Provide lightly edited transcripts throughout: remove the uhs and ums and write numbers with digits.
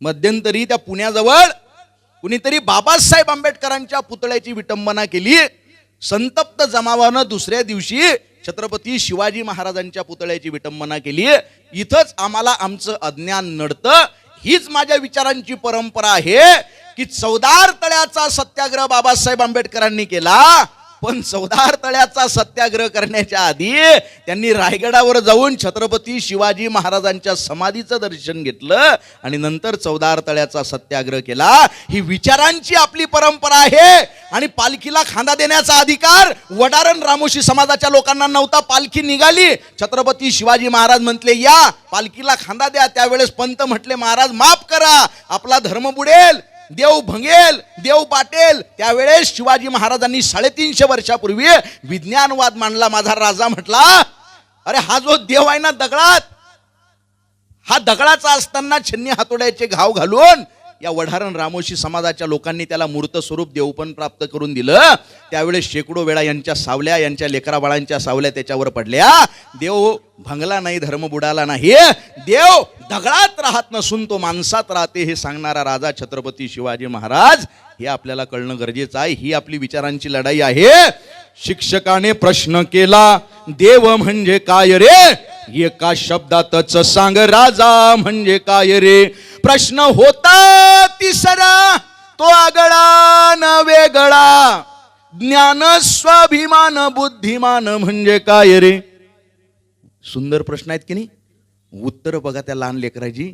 मध्यंतरी त्या पुण्याजवळ कुणीतरी बाबासाहेब आंबेडकरांच्या पुतळ्याची विटंबना केली. संतप्त जमावानं दुसऱ्या दिवशी छत्रपती शिवाजी महाराजांच्या पुतळ्याची विटंबना केली. इथंच आम्हाला आमचं अज्ञान नडतं. हीच माझ्या विचारांची परंपरा आहे की चौदार तळ्याचा सत्याग्रह बाबासाहेब आंबेडकरांनी केला, पण चौदार तळ्याचा सत्याग्रह करण्याच्या आधी त्यांनी रायगडावर जाऊन छत्रपती शिवाजी महाराजांच्या समाधीचं दर्शन घेतलं आणि नंतर चौदार तळ्याचा सत्याग्रह केला. ही विचारांची आपली परंपरा आहे. आणि पालखीला खांदा देण्याचा अधिकार वडारण रामोशी समाजाच्या लोकांना नव्हता. पालखी निघाली, छत्रपती शिवाजी महाराज म्हटले या पालखीला खांदा द्या. त्यावेळेस पंत म्हटले महाराज माफ करा, आपला धर्म बुडेल, देव भंगेल, देव पाटेल. त्यावेळेस शिवाजी महाराजांनी 350 वर्षापूर्वी विज्ञानवाद मांडला. माझा राजा म्हटला अरे हा जो देव आहे ना दगडात, हा दगडाचा असताना छन्नी हातोड्याचे घाव घालून या वढारण रामोशी समाजाच्या लोकांनी त्याला मूर्त स्वरूप देवपण प्राप्त करून दिलं. त्यावेळेस शेकडो वेळा यांच्या सावल्या, यांच्या लेकरा बाळांच्या सावल्या त्याच्यावर पडल्या. देव भंगला नाही, धर्म बुडाला नाही. देव दगडात राहत नसून तो माणसात राहते हे सांगणारा राजा छत्रपती शिवाजी महाराज, हे आपल्याला कळणं गरजेचं आहे. ही आपली विचारांची लढाई आहे. शिक्षकाने प्रश्न केला देव म्हणजे काय रे, एका शब्दातच सांग राजा म्हणजे काय रे. प्रश्न होता तिसरा तो आगळा न वेगळा, ज्ञान स्वाभिमान बुद्धिमान म्हणजे काय रे. सुंदर प्रश्न आहेत की नाही. उत्तर बघा त्या लहान लेकराची.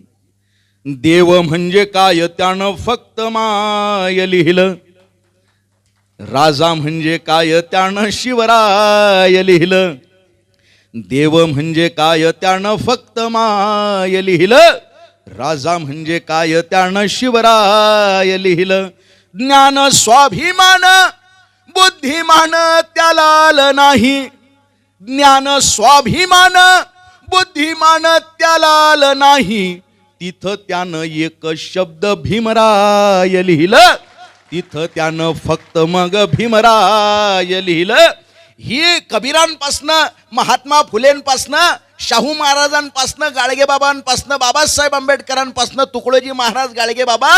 देव म्हणजे काय त्यानं फक्त माय लिहिलं, राजा म्हणजे काय त्यानं शिवराय लिहिलं. देव म्हणजे काय त्यानं फक्त माय लिहिलं, राजा म्हणजे काय त्यानं शिवराय लिहिलं. ज्ञान स्वाभिमान बुद्धिमान त्याला आलं नाही, ज्ञान स्वाभिमान बुद्धिमान त्याला आलं नाही. तिथं त्यानं एक शब्द भीमराय लिहिलं, तिथं त्यानं फक्त मग भीमराय लिहिलं. ही कबीरांपासनं, महात्मा फुलेंपासनं, शाहू महाराजांपासनं, गाडगेबाबांपासनं, बाबासाहेब आंबेडकरांपासनं, तुकडोजी महाराज गाडगे बाबा,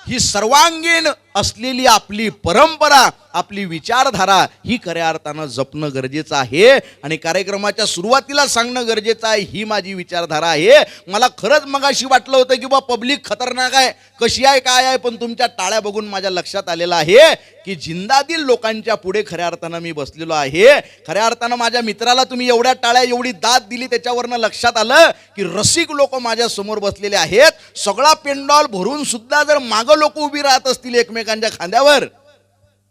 ही सर्वांगीण असलेली आपली परंपरा, आपली विचारधारा ही खऱ्या अर्थानं जपणं गरजेचं आहे. आणि कार्यक्रमाच्या सुरुवातीला सांगणं गरजेचं आहे ही माझी विचारधारा आहे. मला खरंच मगाशी वाटलं होतं की बा पब्लिक खतरनाक आहे, कशी आहे काय आहे, पण तुमच्या टाळ्या बघून माझ्या लक्षात आलेलं आहे की जिंदादिल लोकांच्या पुढे खऱ्या अर्थानं मी बसलेलो आहे. खऱ्या अर्थानं माझ्या मित्राला तुम्ही एवढ्या टाळ्या, एवढी दाद दिली, त्याच्यावरनं लक्षात आलं की रसिक लोक माझ्या समोर बसलेले आहेत. सगळा पेंडॉल भरून सुद्धा जर मागं लोक उभी राहत असतील एकमेकांच्या खांद्यावर,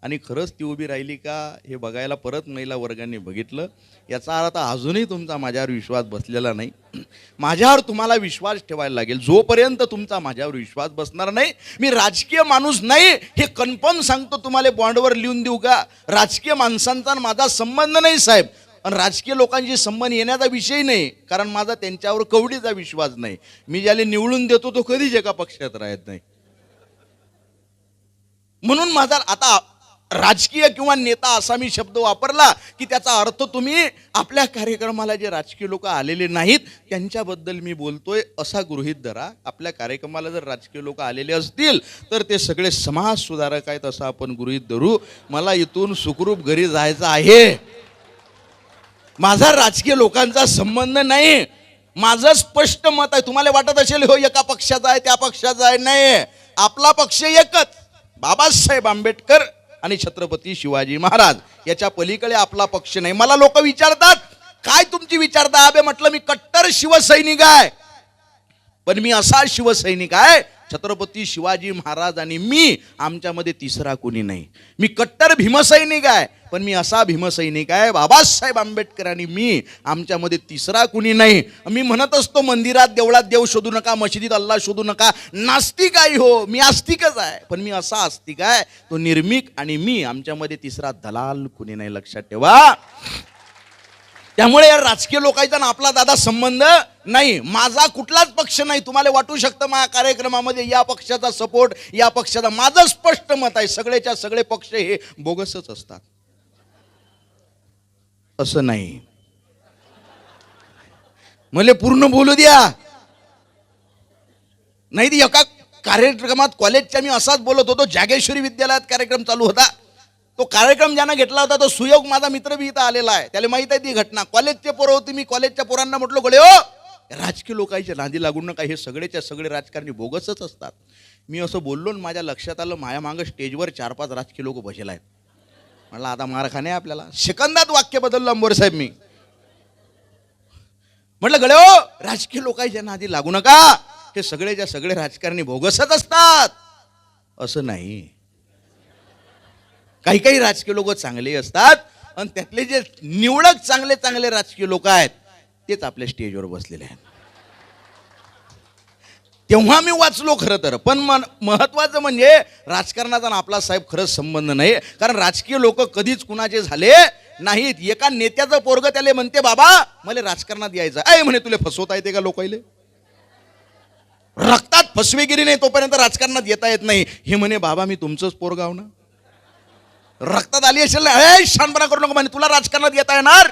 आणि खरंच ती उभी राहिली का हे बघायला परत महिला वर्गाने बघितलं. याचा अर्थ अजूनही तुमचा माझ्यावर विश्वास बसलेला नाही. माझ्यावर तुम्हाला विश्वास ठेवायला लागेल. जोपर्यंत तुमचा माझ्यावर विश्वास बसणार नाही, मी राजकीय माणूस नाही हे कन्फर्म सांगतो. तुम्हाला बॉन्डवर लिहून देऊ का? राजकीय माणसांचा माझा संबंध नाही साहेब, आणि राजकीय लोकांशी संबंध येण्याचा विषय नाही, कारण माझा त्यांच्यावर कवडीचा विश्वास नाही. मी ज्याला निवडून देतो तो कधीच एका पक्षात राहत नाही. म्हणून माझा आता राजकीय किंवा नेता असा मी शब्द वापरला की त्याचा अर्थ तुम्ही आपल्या कार्यक्रमाला जे राजकीय लोक आलेले नाहीत त्यांच्याबद्दल मी बोलतोय असा गृहीत धरा. आपल्या कार्यक्रमाला जर राजकीय लोक आलेले असतील तर ते सगळे समाज सुधारक आहेत असं आपण गृहीत धरू. मला इथून सुखरूप घरी जायचं आहे. माझा राजकीय लोकांचा संबंध नाही. माझं स्पष्ट मत आहे. तुम्हाला वाटत असेल हो एका पक्षाचा आहे त्या पक्षाचा आहे, नाही. आपला पक्ष एकच, बाबासाहेब आंबेडकर आणि छत्रपती शिवाजी महाराज. याच्या पलीकडे आपला पक्ष नाही. मला लोक विचारतात काय तुमची विचारता? अबे म्हटलं मी कट्टर शिवसैनिक आहे, पण मी असा शिवसैनिक आहे छत्रपती शिवाजी महाराज आणि मी, आमच्यामध्ये तिसरा कोणी नाही. मी कट्टर भीमसैनिक आहे, पण मी असा भीमसैनिक आहे बाबासाहेब आंबेडकर आणि मी, आमच्यामध्ये तिसरा कुणी नाही. मी म्हणत असतो मंदिरात देवळात देव शोधू नका, मशिदीत अल्लाह शोधू नका. नास्तिक आहे हो, मी आस्तिकच आहे, पण मी असा आस्तिक आहे तो निर्मिक, आणि मी, आमच्यामध्ये तिसरा दलाल कुणी नाही. लक्षात ठेवा. त्यामुळे या राजकीय लोकांचा ना आपला दादा संबंध नाही. माझा कुठलाच पक्ष नाही. तुम्हाला वाटू शकतं माझ्या कार्यक्रमामध्ये या पक्षाचा सपोर्ट, या पक्षाचा. माझं स्पष्ट मत आहे सगळेच्या सगळे पक्ष हे बोगसच असतात असं नाही. मला पूर्ण बोलू द्या, नाही ती एका कार्यक्रमात कॉलेजच्या मी असाच बोलत होतो, जागेश्वरी विद्यालयात कार्यक्रम चालू होता. तो कार्यक्रम ज्यानं घेतला होता तो सुयोग माझा मित्र बी इथं आलेला आहे, त्याला माहित आहे ती घटना. कॉलेजचे पोरं होती, मी कॉलेजच्या पोरांना म्हटलो, गळे हो राजकीय लोकांच्या नादी लागून नका, हे सगळेच्या सगळे राजकारणी बोगसच असतात. मी असं बोललो आणि माझ्या लक्षात आलं माझ्या मागं स्टेजवर 4-5 राजकीय लोक बसेल आहेत. म्हटलं आता मार खाणे आपल्याला. सेकंदात वाक्य बदललं अंबोरे साहेब. मी म्हटलं गळे हो राजकीय लोकांच्या नादी लागू नका, हे सगळेच्या सगळे राजकारणी बोगसच असतात. असं नाही, काही काही राजकीय लोक चांगले असतात आणि त्यातले जे निवडक चांगले चांगले राजकीय लोक आहेत तेच आपल्या स्टेजवर बसलेले आहेत. तेव्हा मी वाचलो खरं तर. पण महत्वाचं म्हणजे राजकारणाचा आणि आपला साहेब खरंच संबंध नाही, कारण राजकीय लोक कधीच कुणाचे झाले नाहीत. एका नेत्याचं पोरग त्याला म्हणते, बाबा मला राजकारणात यायचं आहे म्हणे, तुला फसवता येते का लोकायले? रक्तात फसवेगिरी नाही तोपर्यंत राजकारणात येता येत नाही. हे म्हणे बाबा मी तुमचंच पोरगाव ना, रक्तात आली असेल ना, शानपणा करू नको म्हणे, तुला राजकारणात येता येणार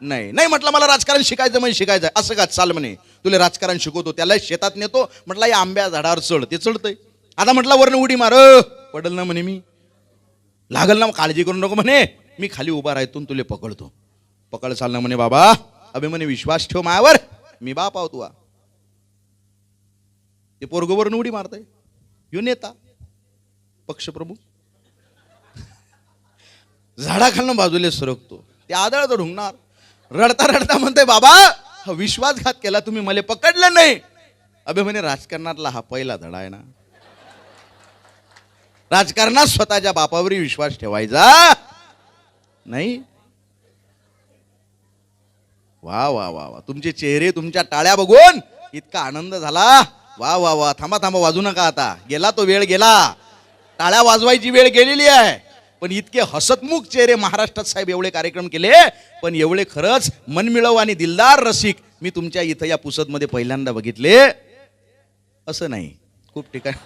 नाही. नाही म्हटलं मला राजकारण शिकायचं म्हणजे शिकायचं. असं का, चाल म्हणे तुला राजकारण शिकवतो. त्याला शेतात नेतो, म्हटलं या आंब्या झाडावर चढ, ते चढतंय. आता म्हटलं वरनं उडी मार, पडल ना म्हणे, मी लागल ना, काळजी करू नको म्हणे, मी खाली उभा राहतो तुला पकडतो. पकड चाल ना म्हणे बाबा, अबे म्हणे विश्वास ठेव मायावर, मी बाप आहो तुआ. ते पोरगोवरनं उडी मारताय, यो नेता पक्षप्रमुख झाडाखालनं बाजूला सरकतो. ते आदळतो ढुंगणार, रडता रडता म्हणते बाबा हा विश्वासघात केला तुम्ही, मला पकडलं नाही. अबे म्हणे राजकारणातला हा पहिला धडा आहे ना, राजकारणात स्वतःच्या बापावर विश्वास ठेवायचा नाही. वा वा वा वा, तुमचे चेहरे तुमच्या टाळ्या बघून इतका आनंद झाला. वा वा वा, थांबा थांबा, वाजू नका आता, गेला तो वेळ गेला, टाळ्या वाजवायची वेळ गेलेली आहे. पण इतके हसतमुख चेहरे महाराष्ट्रात साहेब एवढे कार्यक्रम केले, पण एवढे खरंच मनमिळव आणि दिलदार रसिक मी तुमच्या इथं या पुसदमध्ये पहिल्यांदा बघितले. असं नाही, खूप ठिकाणी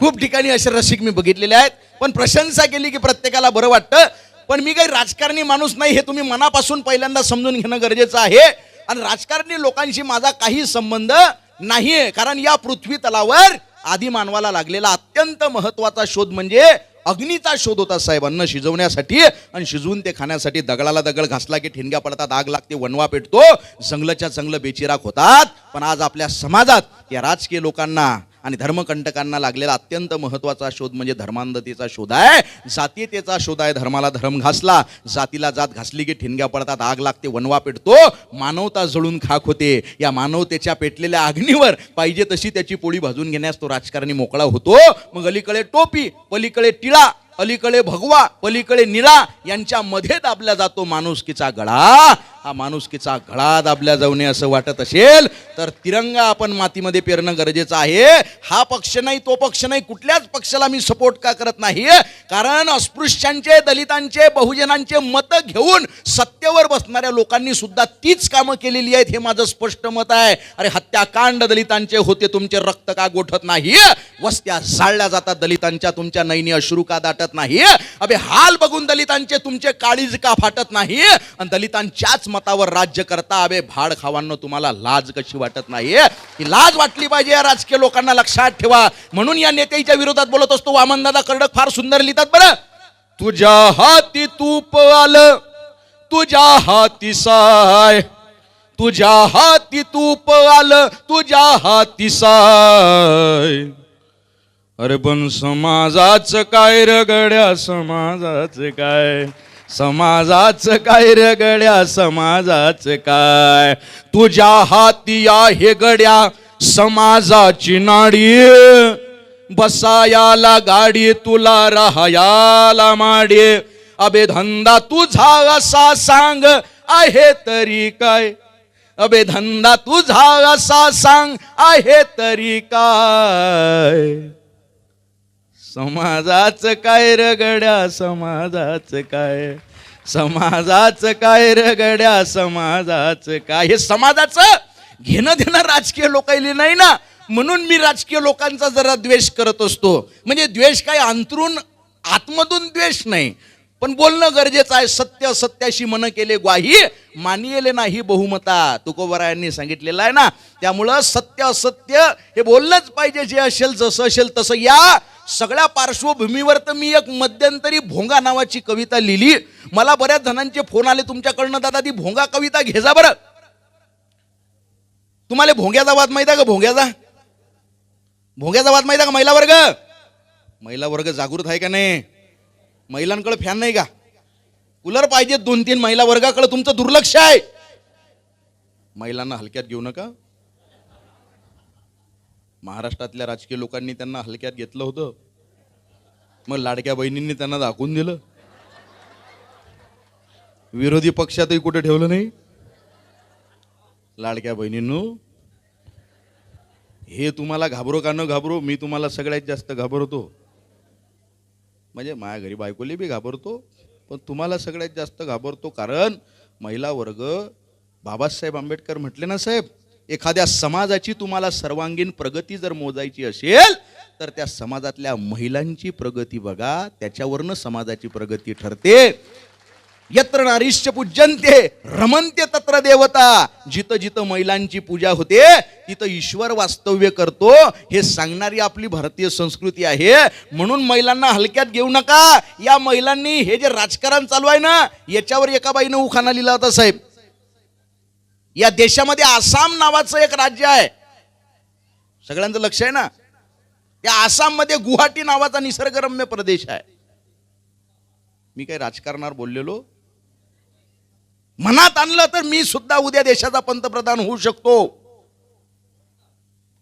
खूप ठिकाणी असे रसिक मी बघितलेले आहेत. पण प्रशंसा केली की प्रत्येकाला बरं वाटतं. पण मी काही राजकारणी माणूस नाही, हे तुम्ही मनापासून पहिल्यांदा समजून घेणं गरजेचं आहे. आणि राजकारणी लोकांशी माझा काही संबंध नाहीये, कारण या पृथ्वी तलावर आदी मानवाला लागलेला अत्यंत महत्वाचा शोध म्हणजे अग्नीचा शोध होता साहेब. अन्न शिजवण्यासाठी आणि शिजवून ते खाण्यासाठी. दगडाला दगड घासला की ठिणग्या पडतात, आग लागते, वणवा पेटतो, जंगलाच्या जंगल बेचिराग होतात. पण आज आपल्या समाजात या राजकीय लोकांना आणि धर्मकंटकांना लागलेला अत्यंत महत्वाचा शोध म्हणजे धर्मांधतेचा शोध आहे, जातीयतेचा शोध आहे. धर्माला धर्म घासला, जातीला जात घासली की ठिणग्या पडतात, आग लागते, वणवा पेटतो, मानवता जळून खाक होते. या मानवतेच्या पेटलेल्या अग्नीवर पाहिजे तशी त्याची पोळी भाजून घेण्यास तो राजकारणी मोकळा होतो. मग अलीकडे टोपी, पलीकडे टिळा, अलीकडे भगवा, पलीकडे निळा, यांच्या मध्ये दाबला जातो माणुसकीचा गळा. हा माणुसकीचा गळा दाबल्या जाऊ नये असं वाटत असेल तर तिरंगा आपण मातीमध्ये पेरणं गरजेचं आहे. हा पक्ष नाही, तो पक्ष नाही, कुठल्याच पक्षाला मी सपोर्ट का करत नाही, कारण अस्पृश्यांचे, दलितांचे, बहुजनांचे मत घेऊन सत्तेवर बसणाऱ्या लोकांनी सुद्धा तीच कामं केलेली आहेत, हे माझं स्पष्ट मत आहे. अरे हत्याकांड दलितांचे होते, तुमचे रक्त का गोठत नाही? वस्त्या जाळल्या जातात दलितांच्या, तुमच्या नैनी अश्रू का दाटत नाही? अबे हाल बघून दलितांचे तुमचे काळीज का फाटत नाही? आणि दलितांच्याच मतावर राज्य करता अबे भाड खावांनो, तुम्हाला लाज कशी वाटत नाही? ही लाज वाटली पाहिजे या राजकीय लोकांना, लक्षात ठेवा. म्हणून या नेत्याच्या विरोधात बोलत असतो. वामनदादा कर्डक फार सुंदर लिहितात बरं. तुझ्या हाती तूप आलं, तुझ्या हाती साय, तुझ्या हाती तूप आलं, तुझ्या हाती साय. अरे पण समाजाचं काय रगड्या, समाजाचं काय, समाजाचं काय रगड्या, समाजाचं काय. तुझ्या हाती आहे गड्या समाजाची नाडी, बसायाला गाडी, तुला राहायाला माडी. अबे धंदा तुझा असा सांग आहे तरी काय, अबे धंदा तुझा असा सांग आहे तरी काय. समाजाचं काय रगड्या, समाजाचं काय, समाजाचं काय रगड्या, समाजाचं काय. हे समाजाचं घेणं देणं राजकीय लोकांनी नाही ना, म्हणून मी राजकीय लोकांचा जरा द्वेष करत असतो. म्हणजे द्वेष काय अंतरून आतमधून द्वेष नाही, पण बोलणं गरजेचं आहे. सत्य सत्याशी मन केले ग्वाही, मानियले नाही बहुमता, तुकोबरायांनी सांगितलेलं आहे ना. त्यामुळं सत्य असत्य हे बोललंच पाहिजे. जे असेल जसं असेल तसं. या सगळ्या पार्श्वभूमीवर तर मी एक मध्यंतरी भोंगा नावाची कविता लिहिली. मला बऱ्याच जणांचे फोन आले तुमच्याकडनं, दादा ती भोंगा कविता घे जा बरं. तुम्हाला भोंग्याचा वाद माहिती आहे का? भोंग्याचा वाद माहिती आहे का? महिला वर्ग जागृत आहे का नाही? महिलांकडे फॅन नाही का? कूलर पाहिजे 2-3 महिला वर्गाकडे. तुमचं दुर्लक्ष आहे. महिलांना हलक्यात घेऊ नका. महाराष्ट्रातल्या राजकीय लोकांनी त्यांना हलक्यात घेतलं होतं, मग लाडक्या बहिणींनी त्यांना दाखवून दिलं. विरोधी पक्षातही कुठे ठेवलं नाही. लाडक्या बहिणींनो, हे तुम्हाला घाबरो का न घाबरो, मी तुम्हाला सगळ्यात जास्त घाबरतो. म्हणजे माझ्या घरी बायकोली बी घाबरतो, पण तुम्हाला सगळ्यात जास्त घाबरतो. कारण महिला वर्ग, बाबासाहेब आंबेडकर म्हटले ना साहेब, एखाद्या समाजाची तुम्हाला सर्वांगीण प्रगती जर मोजायची असेल तर त्या समाजातल्या महिलांची प्रगती बघा, त्याच्यावरनं समाजाची प्रगती ठरते. यत्र नारीश्च पूज्यन्ते रमन्ते तत्र देवता. जिथं जिथं महिलांची पूजा होते तिथं ईश्वर वास्तव्य करतो, हे सांगणारी आपली भारतीय संस्कृती आहे. म्हणून महिलांना हलक्यात घेऊ नका. या महिलांनी हे जे राजकारण चालू आहे ना, याच्यावर एका बाईनं उखाणा लिहिला होता साहेब. या देशामध्ये आसाम नावाचं एक राज्य आहे, सगळ्यांचं लक्ष आहे ना. त्या आसाममध्ये गुवाहाटी नावाचा निसर्गरम्य प्रदेश आहे. मी काही राजकारणावर बोललेलो, मनात आणलं तर मी सुद्धा उद्या देशाचा पंतप्रधान होऊ शकतो,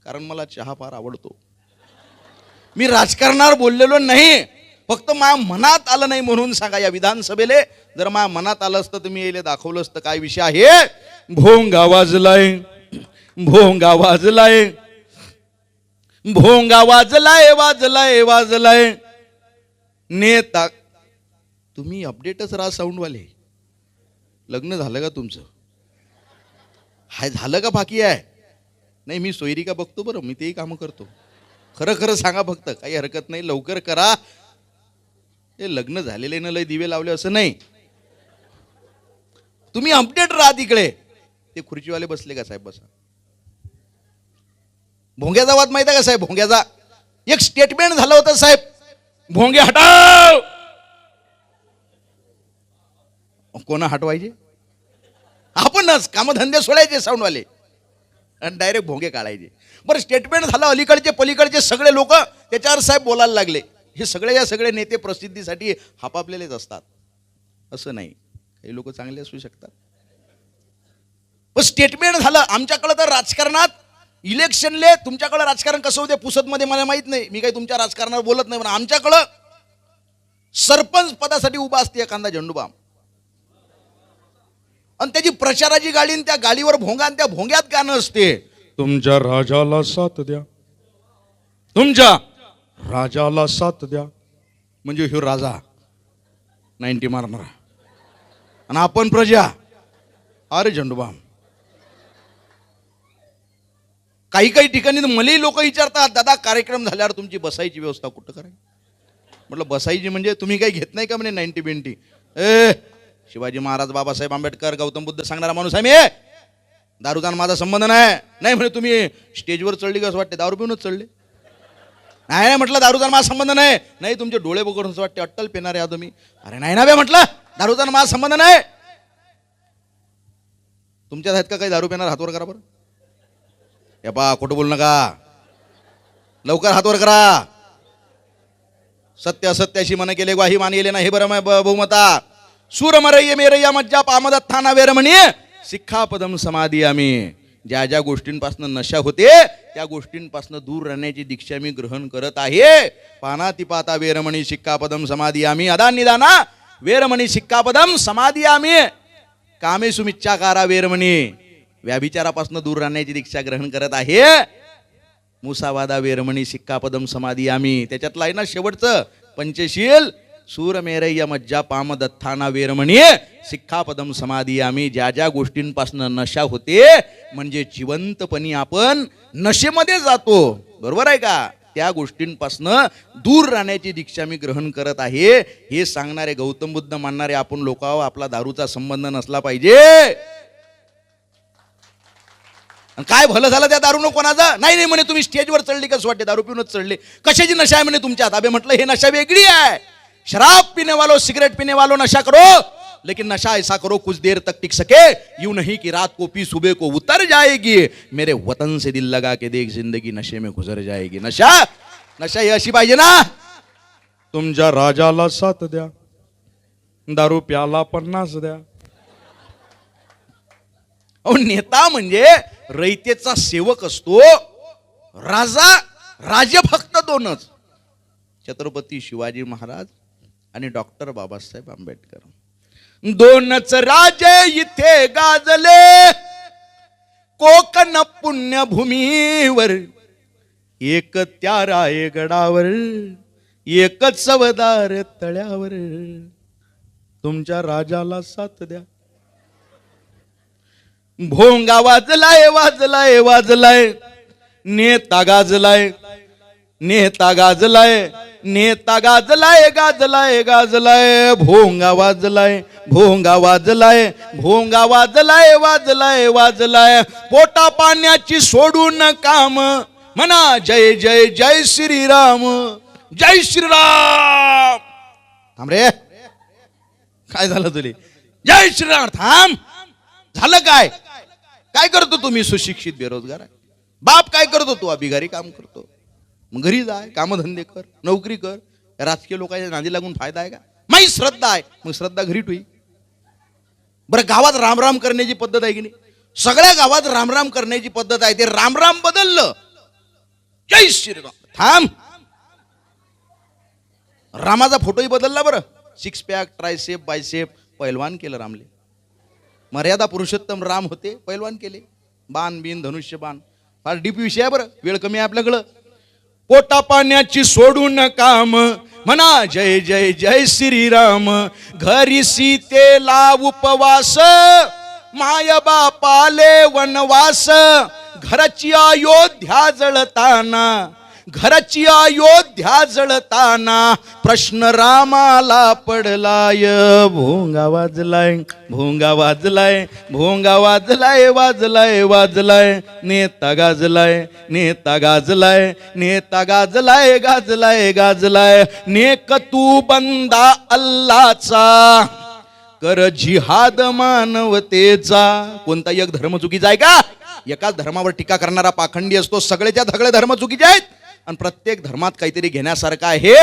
कारण मला चहा फार आवडतो. मी राजकारणावर बोललेलो नाही, फक्त माझ्या मनात आलं नाही म्हणून सांगा. या विधानसभेले जर माझ्या मनात आलं असतं तर मी याला दाखवलं असतं काय विषय आहे. भोंगा वाजलाय, भोंगा वाजलाय, भोंगा वाजलाय, वाजलाय वाजलाय नेता. तुम्ही अपडेटच राहा साऊंडवाले. लग्न झालं का तुमचं? हाय झालं का बाकी आहे? नाही, मी सोयरिका बघतो बरं, मी तेही कामं करतो. खरं खरं सांगा फक्त, काही हरकत नाही, लवकर करा. हे लग्न झालेले ना लय दिवे लावले असं नाही. तुम्ही अपडेट राहा तिकडे. ते खुर्चीवाले बसले का साहेब? बसा. भोंग्याचा वाद माहिती आहे का साहेब? भोंग्याचा एक स्टेटमेंट झालं होतं साहेब, भोंगे हटाव. कोणा हटवायचे? आपणच. कामधंदे सोडायचे साऊंडवाले आणि डायरेक्ट भोंगे काढायचे. बरं, स्टेटमेंट झालं, अलीकडचे पलीकडचे सगळे लोक त्याच्यावर साहेब बोलायला लागले. हे सगळे या सगळे नेते प्रसिद्धीसाठी हापापलेलेच असतात असं नाही, काही लोक चांगले असू शकतात. पण स्टेटमेंट झालं. आमच्याकडे तर राजकारणात इलेक्शनले, तुमच्याकडे राजकारण कसं होते पुसत मध्ये मला माहित नाही, मी काही तुमच्या राजकारणावर बोलत नाही, पण आमच्याकडं सरपंच पदासाठी उभा असते एखादा झेंडूबाम, आणि त्याची प्रचाराची गाडी, आणि त्या गाडीवर भोंगा, आणि त्या भोंग्यात गाणं असते, तुमच्या राजाला साथ द्या, तुमच्या राजाला साथ द्या. म्हणजे ह्यो राजा 90 मारणारा आणि आपण प्रजा. अरे झेंडूबाम. काही काही ठिकाणी मलाही लोक विचारतात, दादा कार्यक्रम झाल्यावर तुमची बसायची व्यवस्था कुठं करायची? म्हटलं बसायची म्हणजे तुम्ही काही घेत नाही का म्हणे 90-20? शिवाजी महाराज, बाबासाहेब आंबेडकर, गौतम बुद्ध सांगणारा माणूस आहे मी. दारूचा माझा संबंध नाही. नाही म्हणे तुम्ही स्टेजवर चढली का असं वाटते, दारू पिऊनच चढले? नाही नाही म्हटलं, दारूचा माझा संबंध नाही. नाही, तुमचे डोळे बघून असं वाटते अट्टल पेणारे आहात तुम्ही. अरे नाही ना बे म्हटलं, दारूचा माझा संबंध नाही. तुमच्यात आहेत का काही दारू पिणार? हातवर करा बरं. या पा, खोटं बोलू नका, लवकर हातवर करा. सत्य असत्याशी मन केले ग्वाही, मानिले ना हे बरं बहुमता. सूरमरय्य मेरय्या मज्जा पामदत्थाना वेरमणी शिक्षापदम समाधी. आम्ही ज्या ज्या गोष्टींपासून नशा होते त्या गोष्टींपासून दूर राहण्याची दीक्षा मी ग्रहण करत आहे. पानातिपाता वेरमणी शिक्षापदम समाधी आम्ही. अदानिदाना वेरमणी शिक्षापदम समाधी आम्ही. कामेषु मिच्छाकारा वेरमणी, व्याभिचारापासून दूर राहण्याची दीक्षा ग्रहण करत आहे. मुसावादा वेरमणी शिक्षापदम समाधी आम्ही. त्याच्यातलं आहे ना शेवटचं पंचशील, सूरमेरय्य मज्जा पामदत्थाना वेरमणी शिक्षापदम समाधी आम्ही. ज्या ज्या गोष्टींपासून नशा होते, म्हणजे जिवंतपणी आपण नशेमध्ये जातो, बरोबर आहे का? त्या गोष्टींपासनं दूर राहण्याची दीक्षा मी ग्रहण करत आहे. हे सांगणारे गौतम बुद्ध मानणारे आपण लोक आहोत. आपला दारूचा संबंध नसला पाहिजे. काय भलं झालं त्या दारूनं कोणाचा? नाही नाही म्हणे तुम्ही स्टेजवर चढली कसं वाटते, दारू पिऊनच चढले. कशाची नशा आहे म्हणे तुमच्यात? अबे म्हटलं हे नशा वेगळी आहे. शराब पीने वालो, सिगरेट पीने वालो नशा करो, लेकिन नशा ऐसा करो कुछ देर तक टिक सके, यूं नहीं कि रात को पी सुबह को उतर जाएगी. मेरे वतन से दिल लगा के देख, जिंदगी नशे में गुजर जाएगी. नशा नशा ही अशी पाहिजे ना. तुमच्या राजाला 7 द्या, दारू प्याला 50 द्या. अहो नेता म्हणजे रयतेचा सेवक असतो. राजे फक्त 2च, छत्रपती शिवाजी महाराज आणि डॉक्टर बाबासाहेब आंबेडकर. 2च राजे इथे गाजले कोकण पुण्यभूमीवर, एक त्या रायगडावर, एक चवदार तळ्यावर. तुमच्या राजाला 7 द्या. भोंगा वाजलाय वाजलाय वाजलाय, नेता गाजलाय नेता गाजलाय, नेता गाजलाय गाजलाय गाजलाय. भोंगा वाजलाय भोंगा वाजलाय, भोंगा वाजलाय वाजलाय वाजलाय. पोटा पाण्याची सोडून काम, म्हणा जय जय जय श्रीराम, जय श्रीराम. थांब रे, काय झालं तुले? जय श्रीराम. थांब, झालं काय? काय करतो तुम्ही? सुशिक्षित बेरोजगार आहे. बाप काय करतो? तू अभिगारी काम करतो. मग घरी जाय, कामधंदे कर, नोकरी कर. राजकीय लोकांच्या नादी लागून फायदा आहे का? माही श्रद्धा आहे, मग श्रद्धा घरी ठेवी. बरं, गावात रामराम करण्याची पद्धत आहे की नाही? सगळ्या गावात रामराम करण्याची पद्धत आहे. ते रामराम बदललं, जय श्रीराम. थांब, रामाचा फोटोही बदलला. बरं, 6 पॅक, ट्रायसेप, बायसेप, पैलवान केलं रामले. मर्यादा पुरुषोत्तम राम होते, पैलवान केले. बाण बिन धनुष्य बाण फार डीप विषय आहे. बरं, वेळ कमी आहे आपल्याकडं. पोटा पाण्याची सोडून काम, म्हणा जय जय जय श्रीराम. घरी सीतेला उपवास, माय बापाले वनवास. घरची अयोध्या जळताना, घरची अयोध्या जळताना, प्रश्न रामाला पडलाय. भोंगा वाजलाय भोंगा वाजलाय, भोंगा वाजलाय वाजलाय वाजलाय. नेता गाजलाय नेता गाजलाय, नेता गाजलाय गाजलाय गाजलाय. नेक तू बंदा अल्लाचा, कर जिहाद मानवतेचा. कोणता एक धर्म चुकीचा आहे का? एकाच धर्मावर टीका करणारा पाखंडी असतो. सगळेच्या सगळे धर्म चुकीचे आहेत आणि प्रत्येक धर्मात काहीतरी घेण्यासारखं आहे.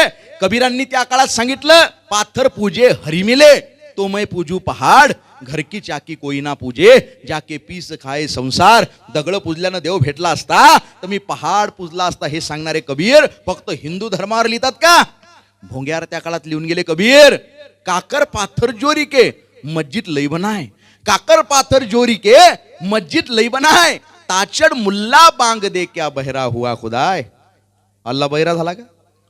कबीरांनी त्या काळात सांगितलं, पाथर पूजे हरी मिले, तो मैं पूजू पहाड. घर की चाकी कोई ना पूजे, जाके पीस खाए संसार. दगड पूजल्यानं देव भेटला असता तर मी पहाड पूजला असता, हे सांगणारे कबीर फक्त हिंदू धर्मावर लिहितात का? भोंग्यावर त्या काळात लिहून गेले कबीर. काकर पाथर जोरी के मस्जिद लई बनाए, काकर पाथर जोरी के मस्जिद लई बनाए. ताचड़ मुल्ला बांग दे क्या बहरा हुआ खुदाय. अल्ला बहिरा झाला का?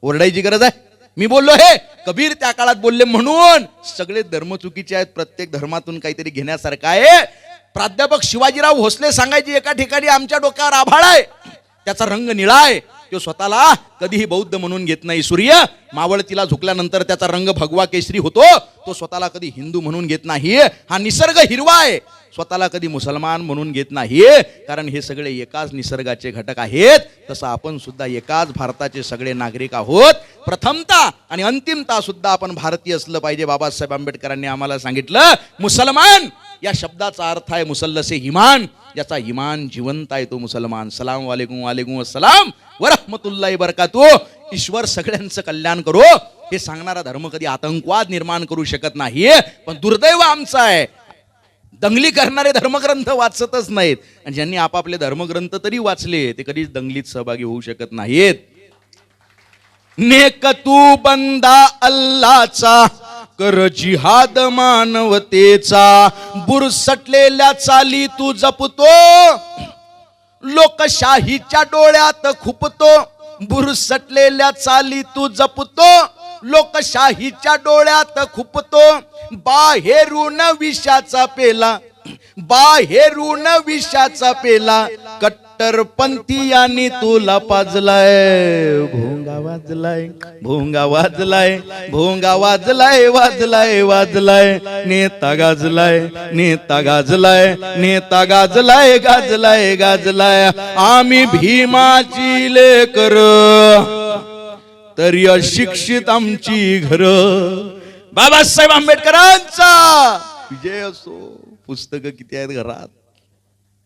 ओरडायची गरज आहे? मी बोललो हे कबीर त्या काळात बोलले म्हणून. सगळे धर्म चुकीचे आहेत, प्रत्येक धर्मातून काहीतरी घेण्यासारखं आहे. प्राध्यापक शिवाजीराव भोसले सांगायचे, एका ठिकाणी आमच्या डोक्यावर आभाळ आहे, त्याचा रंग निळा आहे. तो स्वतःला कधीही बौद्ध म्हणून घेत नाही. सूर्य मावळतीला झुकल्यानंतर त्याचा रंग भगवा केसरी होतो. तो स्वतःला कधी हिंदू म्हणून घेत नाही. हा निसर्ग हिरवा आहे, स्वतःला कधी मुसलमान म्हणून घेत नाही. कारण हे सगळे एकाच निसर्गाचे घटक आहेत. तसं आपण सुद्धा एकाच भारताचे सगळे नागरिक आहोत. प्रथमता आणि अंतिमता सुद्धा आपण भारतीय असलं पाहिजे. बाबासाहेब आंबेडकरांनी आम्हाला सांगितलं, मुसलमान या शब्दाचा अर्थ आहे मुसल्लसे इमान. ज्याचा इमान जिवंत आहे तो मुसलमान. सलाम वालेकुम वालेकुम अस्सलाम व रहमतुल्लाहि बरकातू. ईश्वर सगळ्यांचं कल्याण करो. हे सांगणारा धर्म कधी आतंकवाद निर्माण करू शकत नाही. पण दुर्दैव आमचं आहे, दंगली करणारे धर्मग्रंथ वाचतच नाहीत. आणि ज्यांनी आपापले धर्मग्रंथ तरी वाचले ते कधीच दंगलीत सहभागी होऊ शकत नाहीत. नेक तू बंदा अल्लाचा, कर जिहाद मानवतेचा. बुरसटलेल्या चाली तू जपतो, लोकशाहीच्या डोळ्यात खुपतो. बुरसटलेल्या चाली तू जपतो, लोकशाहीच्या डोळ्यात खुपतो. बाहेरून विषाचा पेला, बाहेरून विषाचा पेला, कट्टर कट्टरपंथीयांनी तुला पाजलाय, भोंगा वाजलाय, भोंगा वाजलाय, भोंगा वाजलाय, वाजलाय वाजलाय, नेता गाजलाय, नेता गाजलाय, नेता गाजलाय, गाजलाय गाजलाय, आम्ही भीमाची लेकर तरी अशिक्षित आमची घर. बाबासाहेब आंबेडकरांचा विजय असो. पुस्तकं किती आहेत घरात?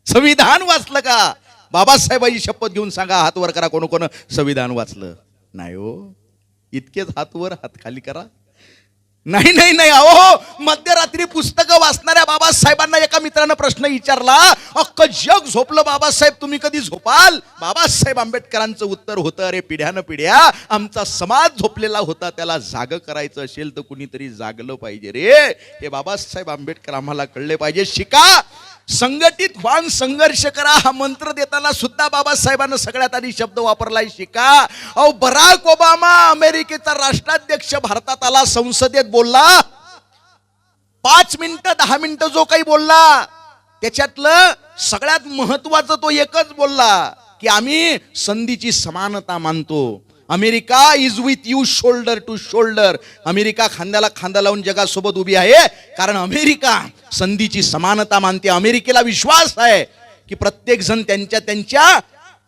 संविधान वाचलं का? बाबासाहेबांची शपथ घेऊन सांगा, हात वर करा कोण कोण संविधान वाचलं. नाही हो, इतकेच हात वर हात खाली करा. नाही नाही नाही, अहो मध्यरात्री पुस्तकं वाचणाऱ्या बाबासाहेबांना एका मित्रानं प्रश्न विचारला, अख्खं जग झोपलं बाबासाहेब, तुम्ही कधी झोपाल? बाबासाहेब आंबेडकरांचं उत्तर होतं, अरे पिढ्यानं पिढ्या आमचा समाज झोपलेला होता, त्याला जाग करायचं असेल तर कुणीतरी जागलं पाहिजे रे. हे बाबासाहेब आंबेडकर आम्हाला कळले पाहिजे. शिका, संघटित व्हान, संघर्ष करा. हा मंत्र देताना सुद्धा बाबासाहेबांना सगळ्यात आधी शब्द वापरलाय, शिका. अहो बराक ओबामा अमेरिकेचा राष्ट्राध्यक्ष भारतात आला, संसदेत बोलला, 5 मिनिटं 10 मिनिटं जो काही बोलला त्याच्यातलं सगळ्यात महत्वाचं तो एकच बोलला की आम्ही संधीची समानता मानतो. America is with you shoulder to shoulder. America खांद्याला खांदा लावून जगासोबत उभी आहे, कारण अमेरिका संधीची समानता मानते. अमेरिकेला विश्वास आहे की प्रत्येक जण त्यांच्या त्यांच्या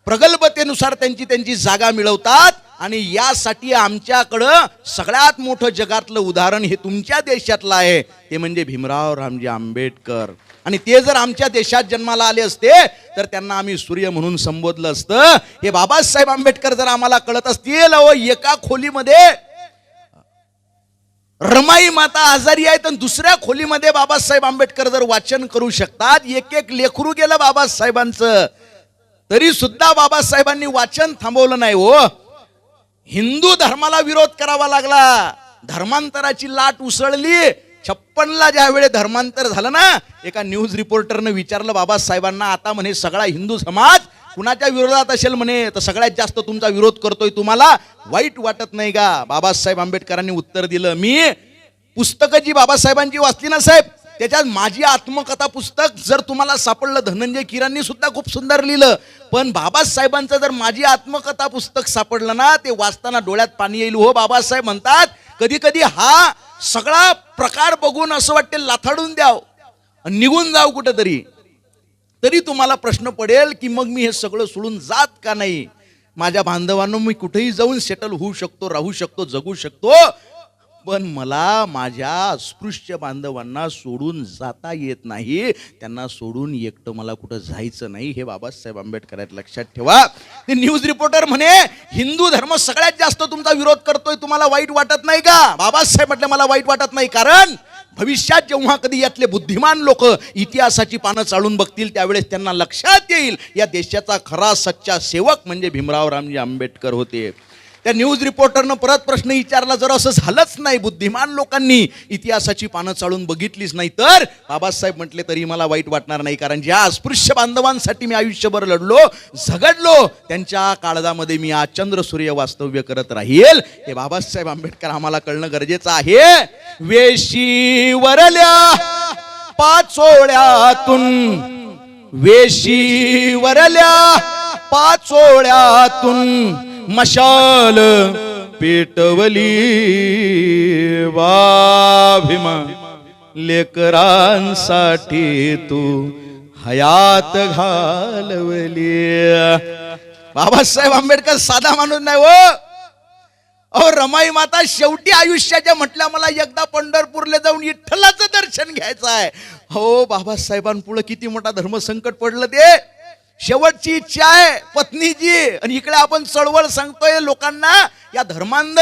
प्रगल्भतेनुसार त्यांची त्यांची जागा मिळवतात, आणि यासाठी आमच्याकडं सगळ्यात मोठं जगातलं उदाहरण हे तुमच्या देशातलं आहे, ते म्हणजे भीमराव रामजी आंबेडकर. आणि ते जर आमच्या देशात जन्माला आले असते तर त्यांना आम्ही सूर्य म्हणून संबोधलं असतं. हे बाबासाहेब आंबेडकर जर आम्हाला कळत असतील, एका खोलीमध्ये रमाई माता आजारी आहे तर दुसऱ्या खोलीमध्ये बाबासाहेब आंबेडकर जर वाचन करू शकतात, एक एक लेकरू गेलं बाबासाहेबांचं, तरी सुद्धा बाबासाहेबांनी वाचन थांबवलं नाही. हो, हिंदू धर्माला विरोध करावा लागला, धर्मांतराची लाट उसळली. 56ला ज्या वेळेस धर्मांतर झालं ना, एका न्यूज रिपोर्टरनं विचारलं बाबासाहेबांना, आता म्हणे सगळा हिंदू समाज कुणाच्या विरोधात असेल म्हणे, तर सगळ्यात जास्त तुमचा विरोध करतोय, तुम्हाला वाईट वाटत नाही का? बाबासाहेब आंबेडकरांनी उत्तर दिलं, मी पुस्तकं जी बाबासाहेबांची वाचली ना साहेब, त्याच्यात माझी आत्मकथा पुस्तक जर तुम्हाला सापडलं, धनंजय कीरांनी सुद्धा खूप सुंदर लिहिलं, पण बाबासाहेबांचं जर माझी आत्मकथा पुस्तक सापडलं ना, ते वाचताना डोळ्यात पाणी येईल. हो, बाबासाहेब म्हणतात कधी कधी हा सगळा प्रकार बघून असं वाटते लाथाडून द्याव, निघून जाव कुठंतरी. तरी तुम्हाला प्रश्न पडेल की मग मी हे सगळं सोडून जात का नाही? माझ्या बांधवांनो, मी कुठेही जाऊन सेटल होऊ शकतो, राहू शकतो, जगू शकतो, पण मला माझ्या अस्पृश्य बांधवांना सोडून जाता येत नाही. त्यांना सोडून एकटं मला कुठं जायचं नाही. हे बाबासाहेब आंबेडकर आहेत, लक्षात ठेवा. ते न्यूज रिपोर्टर म्हणे, हिंदू धर्म सगळ्यात जास्त तुमचा विरोध करतोय, तुम्हाला वाईट वाटत नाही का? बाबासाहेब म्हटले, मला वाईट वाटत नाही, कारण भविष्यात जेव्हा कधी यातले बुद्धिमान लोक इतिहासाची पानं चालून बघतील, त्यावेळेस त्यांना लक्षात येईल या देशाचा खरा सच्चा सेवक म्हणजे भीमराव रामजी आंबेडकर होते. त्या न्यूज रिपोर्टरनं परत प्रश्न विचारला, जर असं झालंच नाही, बुद्धिमान लोकांनी इतिहासाची पानं चालून बघितलीच नाही, तर बाबासाहेब म्हटले, तरी मला वाईट वाटणार नाही, कारण ज्या अस्पृश्य बांधवांसाठी मी आयुष्यभर लढलो, झगडलो, त्यांच्या काळजामध्ये मी आज चंद्र सूर्य वास्तव्य करत राहील. हे बाबासाहेब आंबेडकर आम्हाला कळणं गरजेचं आहे. वेशीवरल्या पाचोळ्यातून, वेशीवरल्या पाचोळ्यातून मशाल पेटवली, वा भीमा लेकरांसाठी तू हयात घालवली. बाबासाहेब आंबेडकर साधा माणूस नाही हो. अहो, रमाई माता शेवटी आयुष्याच्या म्हटल्या, मला एकदा पंढरपूरला जाऊन विठ्ठलाचं दर्शन घ्यायचं आहे. हो, बाबासाहेबांपुढे किती मोठा धर्मसंकट पडलं, ते शेवटची इच्छा आहे पत्नीची, आणि इकडे आपण चळवळ सांगतोय लोकांना, या धर्मांध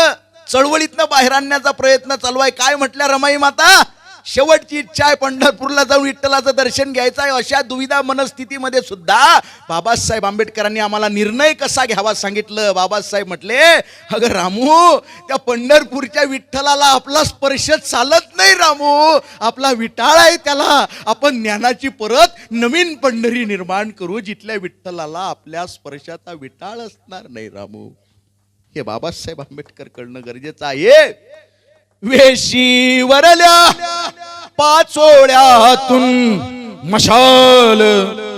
चळवळीतनं बाहेर आणण्याचा प्रयत्न चालू आहे. काय म्हटल्या रमाई माता? शेवटची इच्छा आहे पंढरपूरला जाऊन विठ्ठलाचं दर्शन घ्यायचं आहे. अशा दुविधा मनस्थितीमध्ये सुद्धा बाबासाहेब आंबेडकरांनी आम्हाला निर्णय कसा घ्यावा सांगितलं. बाबासाहेब म्हटले, अगं रामू, त्या पंढरपूरच्या विठ्ठलाला आपला स्पर्श चालत नाही रामू, आपला विटाळ आहे, त्याला आपण ज्ञानाची परत नवीन पंढरी निर्माण करू, जिथल्या विठ्ठलाला आपल्या स्पर्शाचा विटाळ असणार नाही रामू. हे बाबासाहेब आंबेडकर कळणं गरजेचं आहे. वेशीवरल्या पाचोळ्यातून मशाल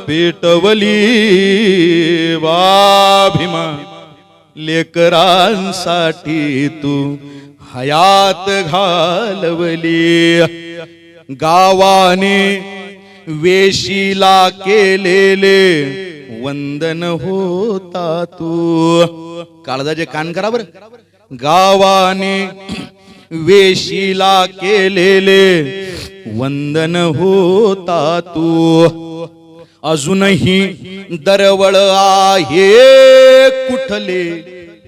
पेटवली वाभिमा लेकरांसाठी तू हयात घालवली. गावाने वेशीला केलेले वंदन होता तू. काळजाचे कान करा बर. गावाने वेशीला केलेले वंदन होता तू. अजूनही दरवळ आहे कुठले